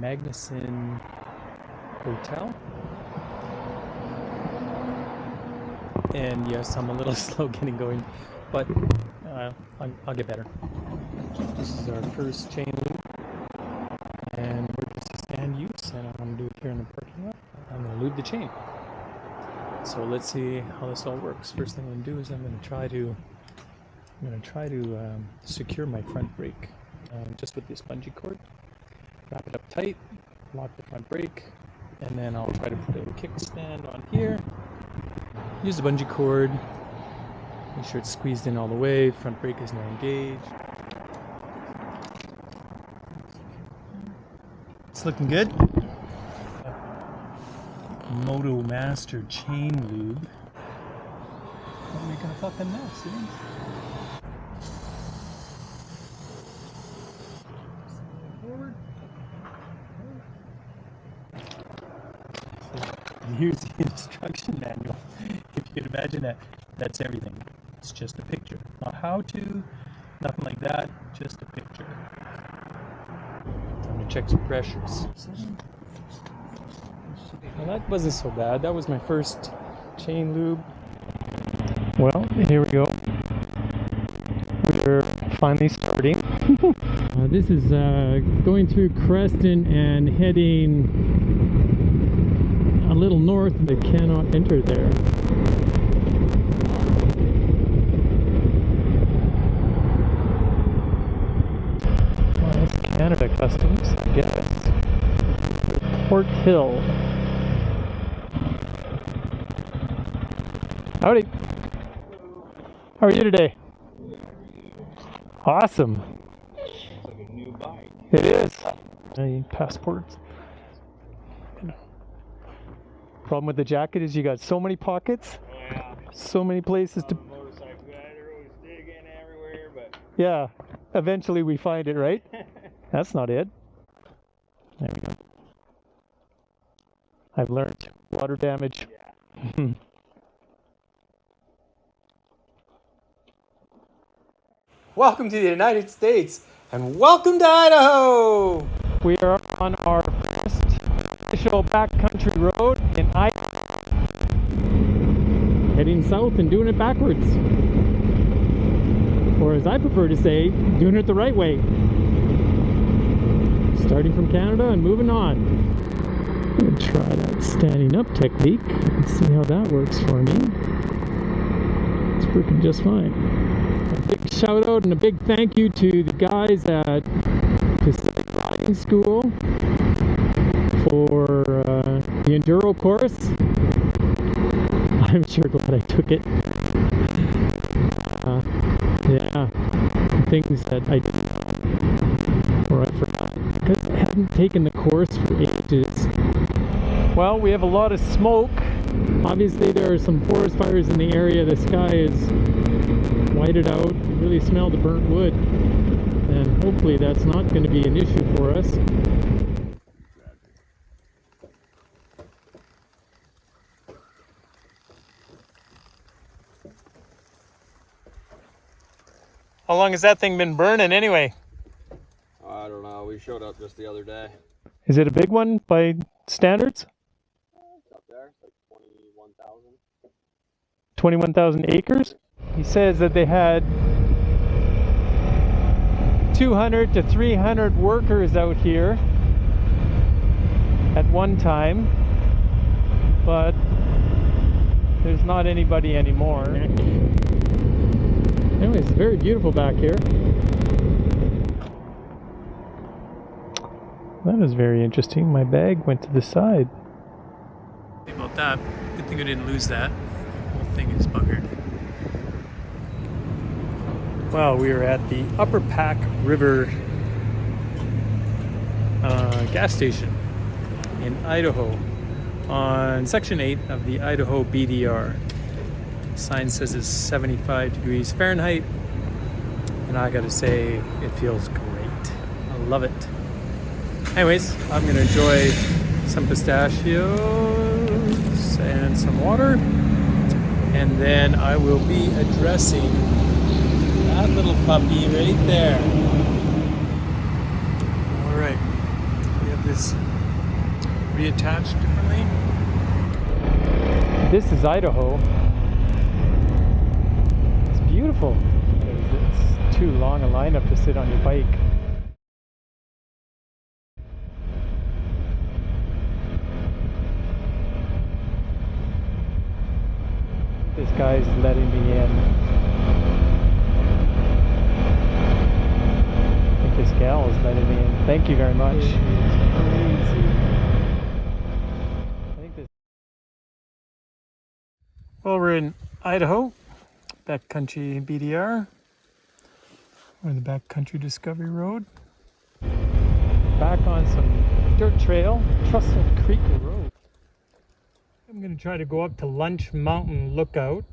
Magnuson Hotel. And yes, I'm a little slow getting going, but I'll get better. This is our first chain loop, and we're just a stand use, and I'm going to do it here in the parking lot. I'm going to lube the chain. So let's see how this all works. First thing I'm going to do is I'm going to try to secure my front brake just with this bungee cord. Wrap it up tight, lock the front brake, and then I'll try to put a kickstand on here. Use the bungee cord, make sure it's squeezed in all the way, front brake is now engaged. It's looking good. Moto Master chain lube. Not making a fucking mess, eh? Forward. Here's the instruction manual. If you could imagine that, that's everything. It's just a picture. Not how to, nothing like that, just a picture. I'm gonna check some pressures. Well, that wasn't so bad. That was my first chain lube. Well, here we go. We're finally starting. This is going through Creston and heading a little north, but cannot enter there. Well, that's Canada Customs, I guess. Port Hill. Howdy. How are you today? Awesome. It's like a new bike. It is. Any passports? Problem with the jacket is you got so many pockets. Oh, yeah. So many places to. Motorcycle guys are always digging everywhere, but Yeah. Eventually we find it, right? That's not it. There we go. I've learned. Water damage. yeah. Welcome to the United States and welcome to Idaho! We are on our first official backcountry road in Idaho. Heading south and doing it backwards. Or as I prefer to say, doing it the right way. Starting from Canada and moving on. I'm going to try that standing up technique and see how that works for me. It's working just fine. A big shout out and a big thank you to the guys at Pacific Riding School for the enduro course. I'm sure glad I took it. Yeah, things that I didn't know or I forgot because I hadn't taken the course for ages. Well, we have a lot of smoke. Obviously, there are some forest fires in the area. The sky is whited out. You really smell the burnt wood, and hopefully that's not going to be an issue for us. How long has that thing been burning anyway? I don't know. We showed up just the other day. Is it a big one by standards? It's up there. It's like 21,000. 21,000 acres? He says that they had 200 to 300 workers out here at one time, but there's not anybody anymore. Anyway, it's very beautiful back here. That is very interesting. My bag went to the side. About that. Good thing I didn't lose that. The whole thing is buggered. Well, we are at the Upper Pack River gas station in Idaho on Section 8 of the Idaho BDR. The sign says it's 75 degrees Fahrenheit, and I gotta say, it feels great. I love it. Anyways, I'm gonna enjoy some pistachios and some water, and then I will be addressing that little puppy right there. Alright, we have is reattached differently. This is Idaho. It's beautiful. It's too long a lineup to sit on your bike. This guy's letting me in. I think this gal is letting me in. Thank you very much. It is crazy. I think this. Well, we're in Idaho, backcountry BDR. We're in the backcountry Discovery Road. Back on some dirt trail, Trestle Creek Road. I'm going to try to go up to Lunch Mountain Lookout.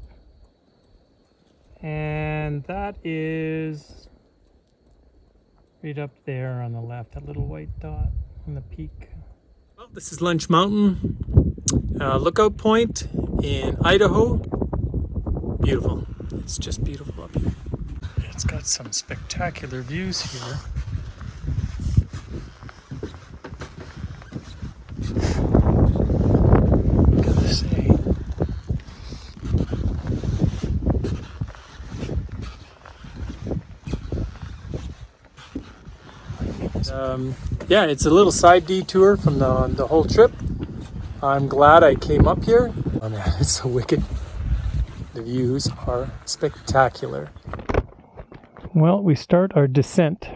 And that is right up there on the left, that little white dot on the peak. Well, this is Lunch Mountain Lookout Point in Idaho. Beautiful. It's just beautiful up here. It's got some spectacular views here. Gotta say. Yeah, it's a little side detour from the whole trip. I'm glad I came up here. Oh man, it's so wicked. The views are spectacular. Well, we start our descent.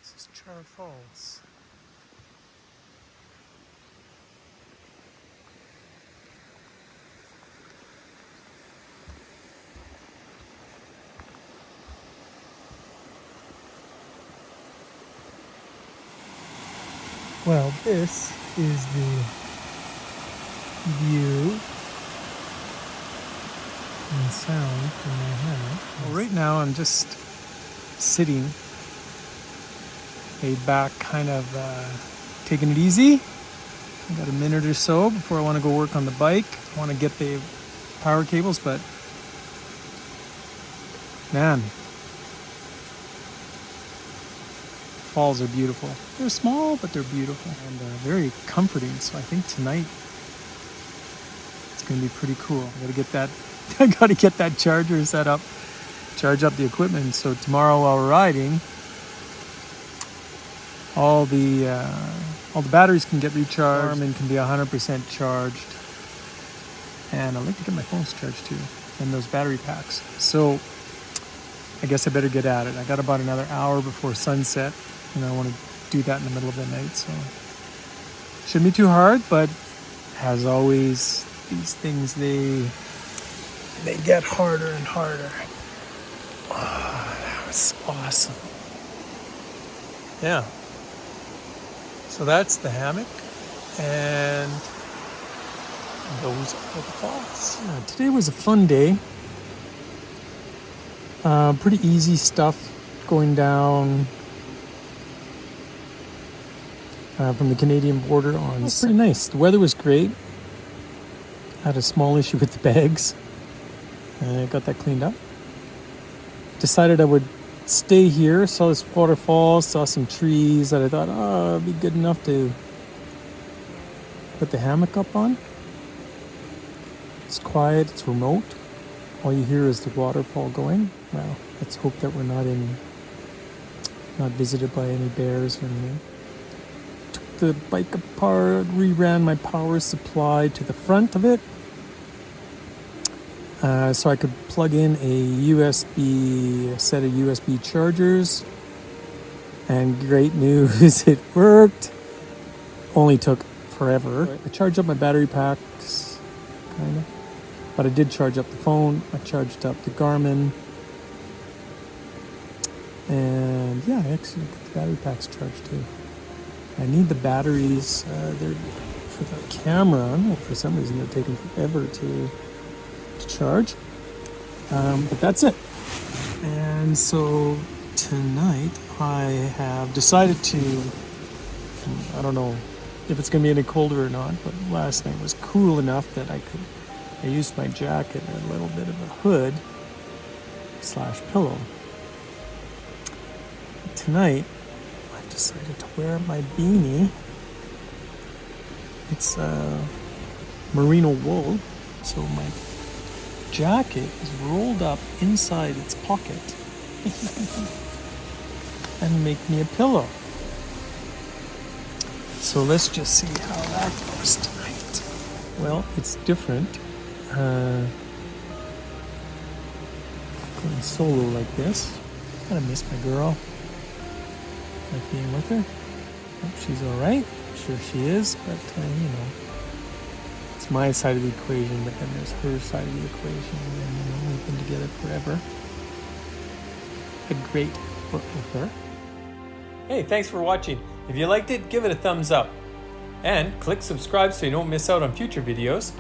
This is Waterfalls. Well, this is the view and sound from my hammock. Well, right now I'm just sitting, laid back, kind of taking it easy. I got a minute or so before I want to go work on the bike. I want to get the power cables, but man, falls are beautiful. They're small, but they're beautiful and very comforting. So I think tonight it's going to be pretty cool. I got to get that. I got to get that charger set up, charge up the equipment. So tomorrow while we're riding, all the batteries can get recharged and can be 100% charged. And I'd like to get my phones charged too, and those battery packs. So I guess I better get at it. I got about another hour before sunset, and I want to do that in the middle of the night. So shouldn't be too hard, but as always, these things they get harder and harder. Oh, that was awesome. Yeah. So that's the hammock, and those are the falls. Yeah, today was a fun day. Pretty easy stuff going down from the Canadian border on. It was pretty nice. The weather was great. Had a small issue with the bags. I got that cleaned up. Decided I would stay here. Saw this waterfall, saw some trees that I thought, oh, it'd be good enough to put the hammock up on. It's quiet, it's remote. All you hear is the waterfall going. Well, let's hope that we're not visited by any bears or anything. Took the bike apart, reran my power supply to the front of it. So I could plug in a set of USB chargers, and great news, it worked. Only took forever. I charged up my battery packs, kind of, but I did charge up the phone. I charged up the Garmin, and And yeah, actually the battery pack's charged too. I need the batteries. They're for the camera. I don't know, for some reason they're taking forever to charge. But that's it. And so tonight I have decided to, I don't know if it's going to be any colder or not, but last night was cool enough that I used my jacket and a little bit of a hood / pillow. Tonight I've decided to wear my beanie. It's merino wool, so my jacket is rolled up inside its pocket and make me a pillow. So let's just see how that goes tonight. Well, it's different. Going solo like this. Kind of miss my girl. Like being with her. Hope she's alright. I'm sure she is, but you know, it's my side of the equation, but then there's her side of the equation, and you know, we've been together forever. A great book with her. Hey, thanks for watching. If you liked it, give it a thumbs up. And click subscribe so you don't miss out on future videos.